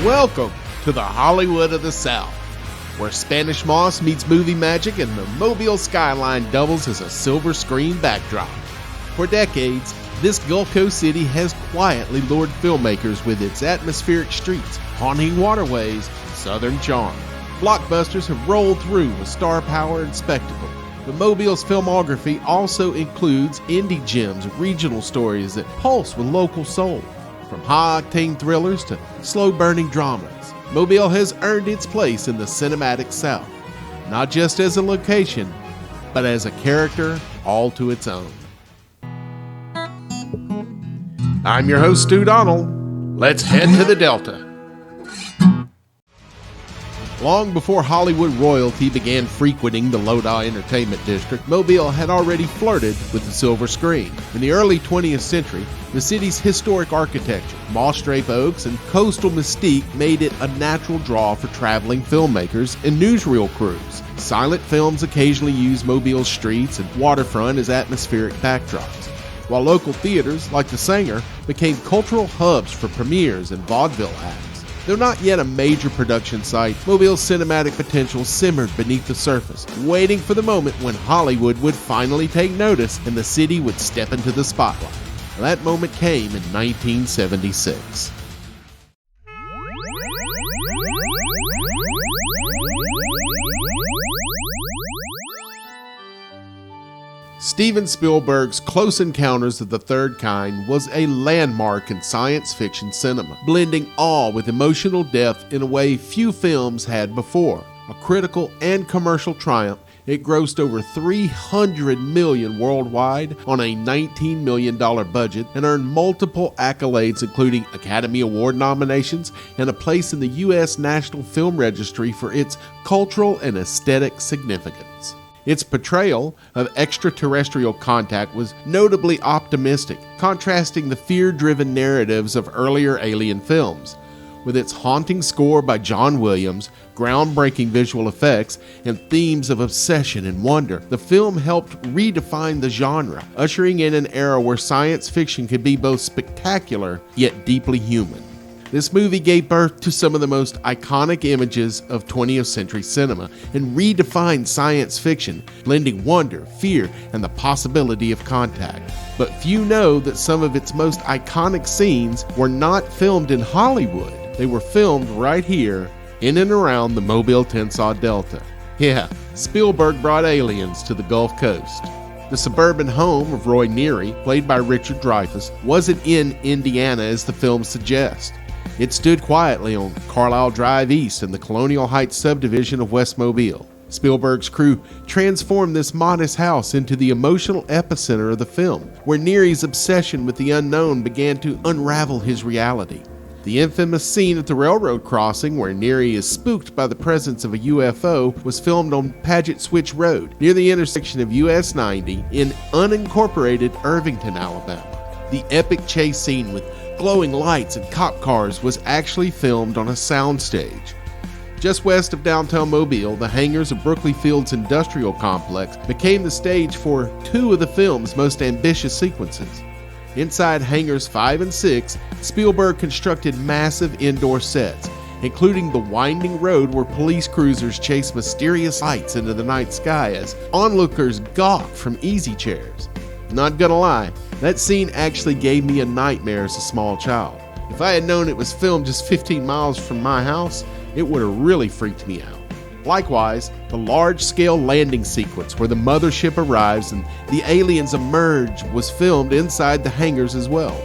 Welcome to the Hollywood of the South, where Spanish moss meets movie magic and the Mobile skyline doubles as a silver screen backdrop. For decades, this Gulf Coast city has quietly lured filmmakers with its atmospheric streets, haunting waterways, and southern charm. Blockbusters have rolled through with star power and spectacle. But Mobile's filmography also includes indie gems and regional stories that pulse with local soul. From high-octane thrillers to slow-burning dramas, Mobile has earned its place in the cinematic South, not just as a location, but as a character all to its own. I'm your host, Stu Donald. Let's head to the Delta. Long before Hollywood royalty began frequenting the Lodi Entertainment District, Mobile had already flirted with the silver screen. In the early 20th century, the city's historic architecture, moss-draped oaks, and coastal mystique made it a natural draw for traveling filmmakers and newsreel crews. Silent films occasionally used Mobile's streets and waterfront as atmospheric backdrops, while local theaters, like the Sanger, became cultural hubs for premieres and vaudeville acts. Though not yet a major production site, Mobile's cinematic potential simmered beneath the surface, waiting for the moment when Hollywood would finally take notice and the city would step into the spotlight. That moment came in 1976. Steven Spielberg's Close Encounters of the Third Kind was a landmark in science fiction cinema, blending awe with emotional depth in a way few films had before. A critical and commercial triumph, it grossed over $300 million worldwide on a $19 million budget and earned multiple accolades, including Academy Award nominations and a place in the U.S. National Film Registry for its cultural and aesthetic significance. Its portrayal of extraterrestrial contact was notably optimistic, contrasting the fear-driven narratives of earlier alien films. With its haunting score by John Williams, groundbreaking visual effects, and themes of obsession and wonder, the film helped redefine the genre, ushering in an era where science fiction could be both spectacular yet deeply human. This movie gave birth to some of the most iconic images of 20th century cinema and redefined science fiction, blending wonder, fear, and the possibility of contact. But few know that some of its most iconic scenes were not filmed in Hollywood. They were filmed right here, in and around the Mobile-Tensaw Delta. Yeah, Spielberg brought aliens to the Gulf Coast. The suburban home of Roy Neary, played by Richard Dreyfuss, wasn't in Indiana as the film suggests. It stood quietly on Carlisle Drive East in the Colonial Heights subdivision of West Mobile. Spielberg's crew transformed this modest house into the emotional epicenter of the film, where Neary's obsession with the unknown began to unravel his reality. The infamous scene at the railroad crossing where Neary is spooked by the presence of a UFO was filmed on Paget Switch Road, near the intersection of US 90 in unincorporated Irvington, Alabama. The epic chase scene with glowing lights and cop cars was actually filmed on a soundstage. Just west of downtown Mobile, the hangars of Brookley Fields Industrial Complex became the stage for two of the film's most ambitious sequences. Inside hangars 5 and 6, Spielberg constructed massive indoor sets, including the winding road where police cruisers chase mysterious lights into the night sky as onlookers gawk from easy chairs. Not gonna lie, that scene actually gave me a nightmare as a small child. If I had known it was filmed just 15 miles from my house, it would have really freaked me out. Likewise, the large-scale landing sequence where the mothership arrives and the aliens emerge was filmed inside the hangars as well.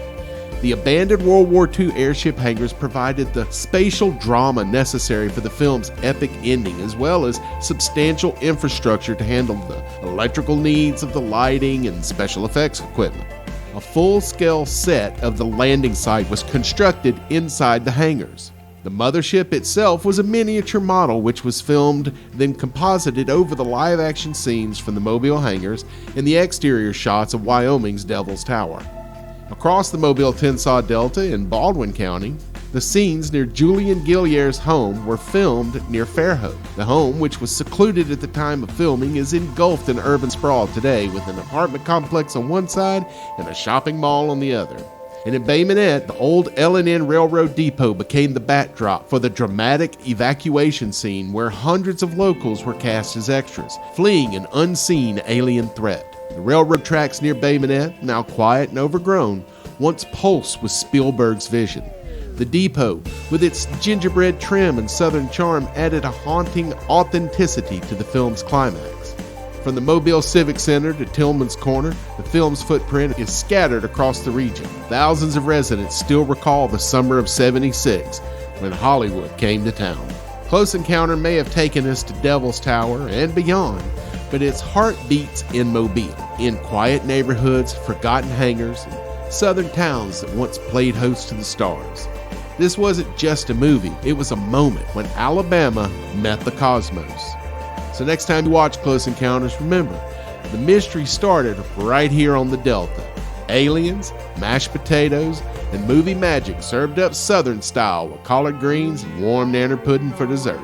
The abandoned World War II airship hangars provided the spatial drama necessary for the film's epic ending, as well as substantial infrastructure to handle the electrical needs of the lighting and special effects equipment. A full-scale set of the landing site was constructed inside the hangars. The mothership itself was a miniature model which was filmed, then composited over the live-action scenes from the Mobile hangars and the exterior shots of Wyoming's Devil's Tower. Across the Mobile-Tensaw Delta in Baldwin County, the scenes near Julian Gillier's home were filmed near Fairhope. The home, which was secluded at the time of filming, is engulfed in urban sprawl today with an apartment complex on one side and a shopping mall on the other. And in Bay Minette, the old L&N Railroad Depot became the backdrop for the dramatic evacuation scene where hundreds of locals were cast as extras, fleeing an unseen alien threat. The railroad tracks near Bay Minette, now quiet and overgrown, once pulsed with Spielberg's vision. The depot, with its gingerbread trim and southern charm, added a haunting authenticity to the film's climax. From the Mobile Civic Center to Tillman's Corner, the film's footprint is scattered across the region. Thousands of residents still recall the summer of '76, when Hollywood came to town. Close Encounter may have taken us to Devil's Tower and beyond, but its heart beats in Mobile, in quiet neighborhoods, forgotten hangars, and southern towns that once played host to the stars. This wasn't just a movie, it was a moment when Alabama met the cosmos. So next time you watch Close Encounters, remember, the mystery started right here on the Delta. Aliens, mashed potatoes, and movie magic served up Southern style with collard greens and warm nanner pudding for dessert.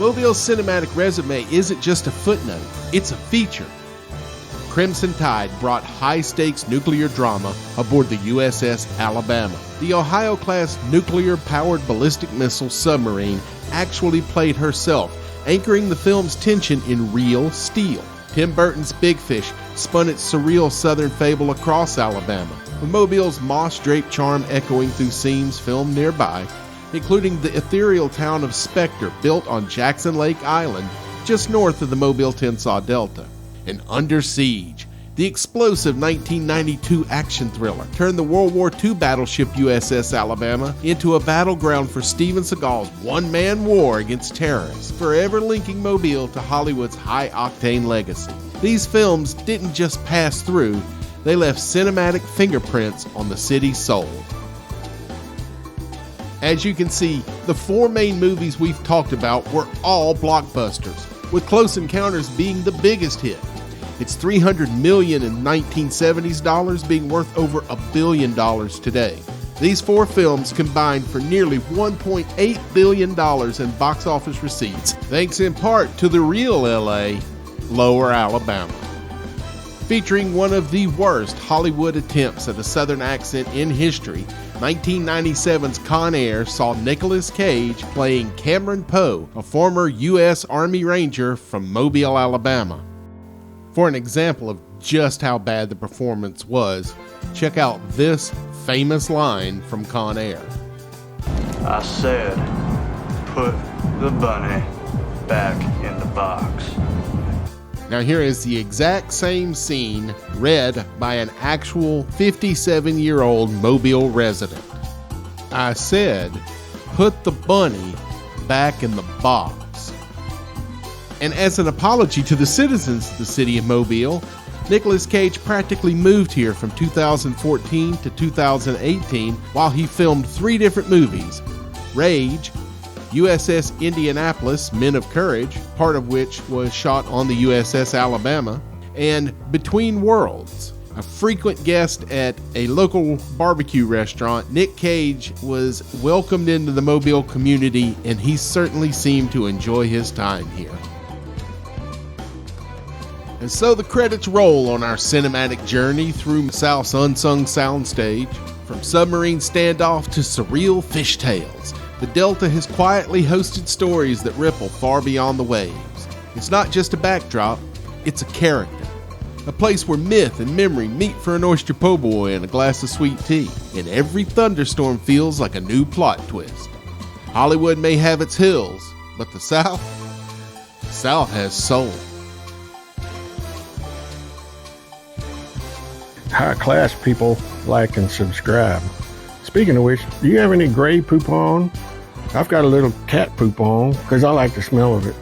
Mobile's cinematic resume isn't just a footnote, it's a feature. Crimson Tide brought high-stakes nuclear drama aboard the USS Alabama. The Ohio-class nuclear-powered ballistic missile submarine actually played herself, anchoring the film's tension in real steel. Tim Burton's Big Fish spun its surreal southern fable across Alabama, with Mobile's moss-draped charm echoing through scenes filmed nearby, including the ethereal town of Spectre built on Jackson Lake Island, just north of the Mobile-Tensaw Delta. And Under Siege, the explosive 1992 action thriller, turned the World War II battleship USS Alabama into a battleground for Steven Seagal's one-man war against terrorists, forever linking Mobile to Hollywood's high-octane legacy. These films didn't just pass through, they left cinematic fingerprints on the city's soul. As you can see, the four main movies we've talked about were all blockbusters, with Close Encounters being the biggest hit. Its $300 million in 1970s dollars being worth over $1 billion today. These four films combined for nearly $1.8 billion in box office receipts, thanks in part to the real LA, Lower Alabama. Featuring one of the worst Hollywood attempts at a Southern accent in history, 1997's Con Air saw Nicolas Cage playing Cameron Poe, a former U.S. Army Ranger from Mobile, Alabama. For an example of just how bad the performance was, check out this famous line from Con Air. I said, put the bunny back in the box. Now here is the exact same scene read by an actual 57-year-old Mobile resident. I said, put the bunny back in the box. And as an apology to the citizens of the city of Mobile, Nicolas Cage practically moved here from 2014 to 2018 while he filmed 3 different movies: Rage, USS Indianapolis, Men of Courage, part of which was shot on the USS Alabama, and Between Worlds. A frequent guest at a local barbecue restaurant, Nick Cage was welcomed into the Mobile community, and he certainly seemed to enjoy his time here. And so the credits roll on our cinematic journey through South's unsung soundstage. From submarine standoff to surreal fish tales, the Delta has quietly hosted stories that ripple far beyond the waves. It's not just a backdrop, it's a character. A place where myth and memory meet for an oyster po' boy and a glass of sweet tea. And every thunderstorm feels like a new plot twist. Hollywood may have its hills, but the South has soul. High-class people like and subscribe. Speaking of which, do you have any gray poop on? I've got a little cat poop on because I like the smell of it.